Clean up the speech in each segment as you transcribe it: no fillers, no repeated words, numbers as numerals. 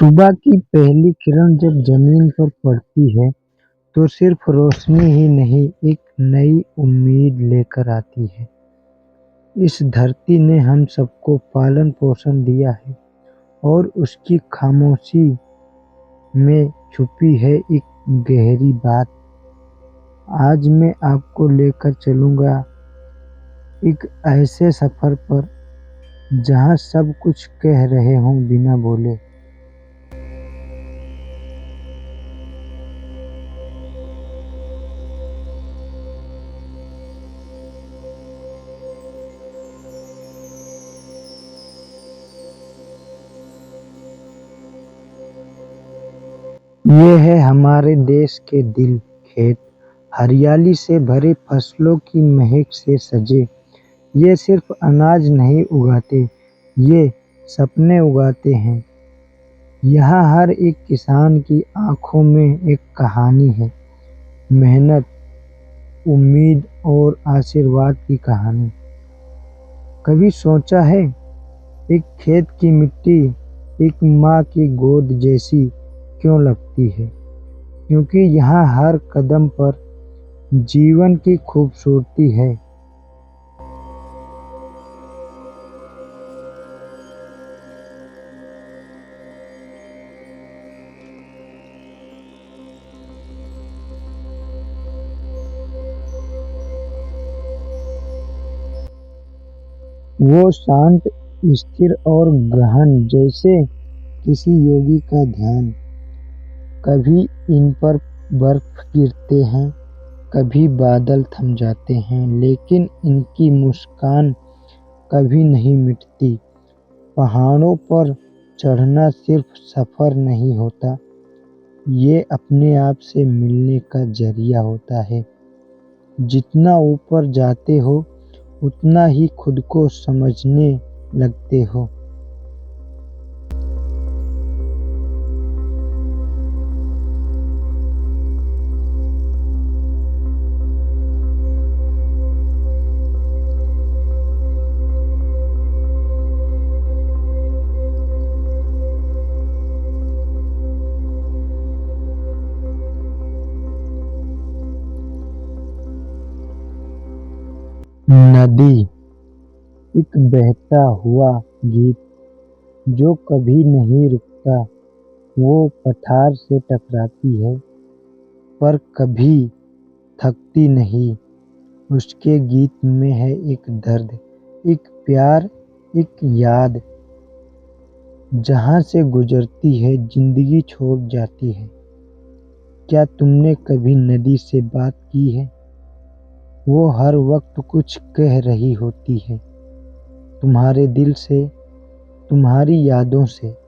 सुबह की पहली किरण जब ज़मीन पर पड़ती है तो सिर्फ रोशनी ही नहीं, एक नई उम्मीद लेकर आती है। इस धरती ने हम सबको पालन-पोषण दिया है और उसकी खामोशी में छुपी है एक गहरी बात। आज मैं आपको लेकर चलूँगा एक ऐसे सफ़र पर जहाँ सब कुछ कह रहे हों बिना बोले। ये है हमारे देश के दिल, खेत, हरियाली से भरे, फसलों की महक से सजे। ये सिर्फ अनाज नहीं उगाते, ये सपने उगाते हैं। यहाँ हर एक किसान की आँखों में एक कहानी है, मेहनत, उम्मीद और आशीर्वाद की कहानी। कभी सोचा है, एक खेत की मिट्टी एक माँ की गोद जैसी क्यों लगती है? क्योंकि यहाँ हर कदम पर जीवन की खूबसूरती है। वो शांत, स्थिर और गहन, जैसे किसी योगी का ध्यान। कभी इन पर बर्फ गिरते हैं, कभी बादल थम जाते हैं, लेकिन इनकी मुस्कान कभी नहीं मिटती। पहाड़ों पर चढ़ना सिर्फ सफ़र नहीं होता, ये अपने आप से मिलने का ज़रिया होता है। जितना ऊपर जाते हो, उतना ही खुद को समझने लगते हो। नदी, एक बहता हुआ गीत जो कभी नहीं रुकता। वो पठार से टकराती है पर कभी थकती नहीं। उसके गीत में है एक दर्द, एक प्यार, एक याद। जहाँ से गुजरती है जिंदगी छोड़ जाती है। क्या तुमने कभी नदी से बात की है? वो हर वक्त कुछ कह रही होती है, तुम्हारे दिल से, तुम्हारी यादों से।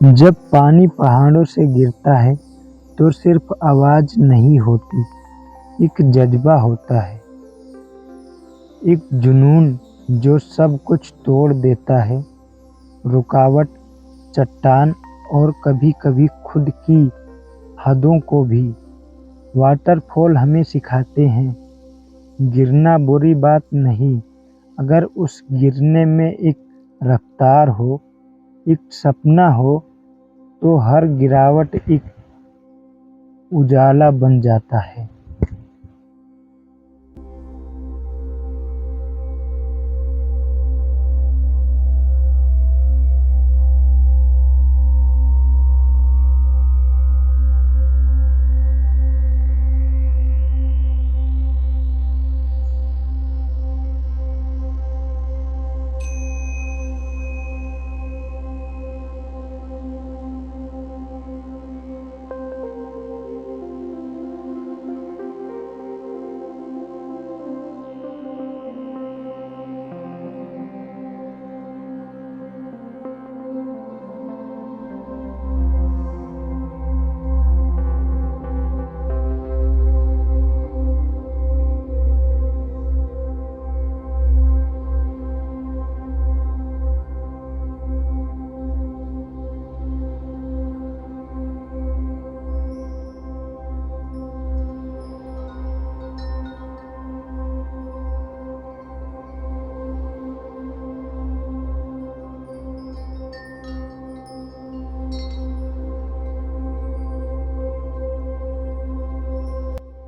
जब पानी पहाड़ों से गिरता है तो सिर्फ आवाज नहीं होती, एक जज्बा होता है, एक जुनून जो सब कुछ तोड़ देता है। रुकावट, चट्टान और कभी-कभी खुद की हदों को भी। वाटरफॉल हमें सिखाते हैं, गिरना बुरी बात नहीं, अगर उस गिरने में एक रफ्तार हो, एक सपना हो, तो हर गिरावट एक उजाला बन जाता है।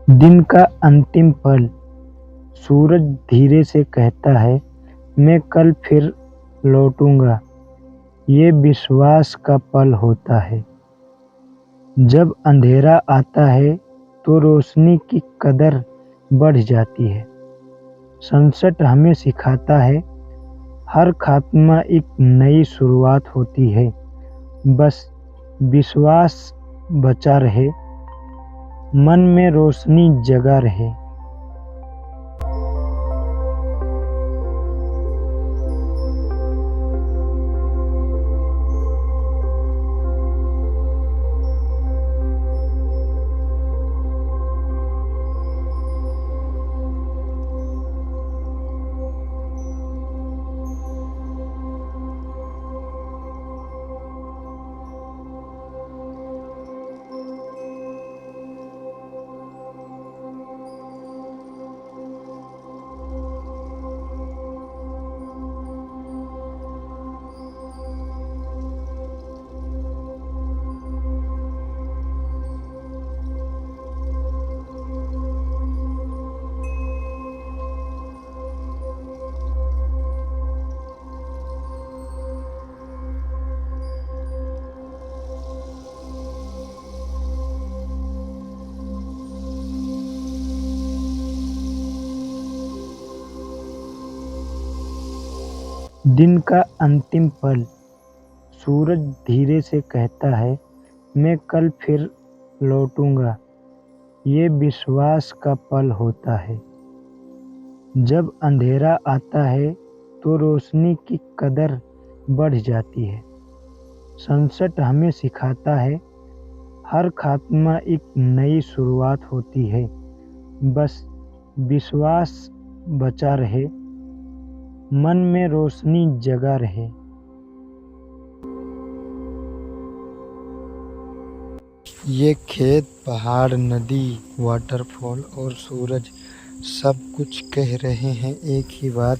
दिन का अंतिम पल। सूरज धीरे से कहता है, मैं कल फिर लौटूंगा। ये विश्वास का पल होता है। जब अंधेरा आता है तो रोशनी की कदर बढ़ जाती है। सनसेट हमें सिखाता है, हर खात्मा एक नई शुरुआत होती है। बस विश्वास बचा रहे, मन में रोशनी जगा रहे। दिन का अंतिम पल। सूरज धीरे से कहता है, मैं कल फिर लौटूंगा। ये विश्वास का पल होता है। जब अंधेरा आता है तो रोशनी की कदर बढ़ जाती है। सनसेट हमें सिखाता है, हर खात्मा एक नई शुरुआत होती है। बस विश्वास बचा रहे, मन में रोशनी जगा रहे। ये खेत, पहाड़, नदी, वाटरफॉल और सूरज सब कुछ कह रहे हैं एक ही बात,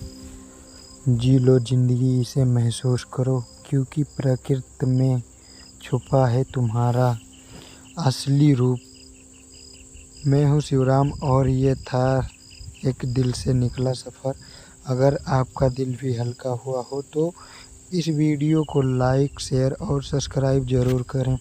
जी लो जिंदगी, इसे महसूस करो, क्योंकि प्रकृति में छुपा है तुम्हारा असली रूप। मैं हूँ शिवराम और ये था एक दिल से निकला सफ़र। अगर आपका दिल भी हल्का हुआ हो तो इस वीडियो को लाइक, शेयर और सब्सक्राइब ज़रूर करें।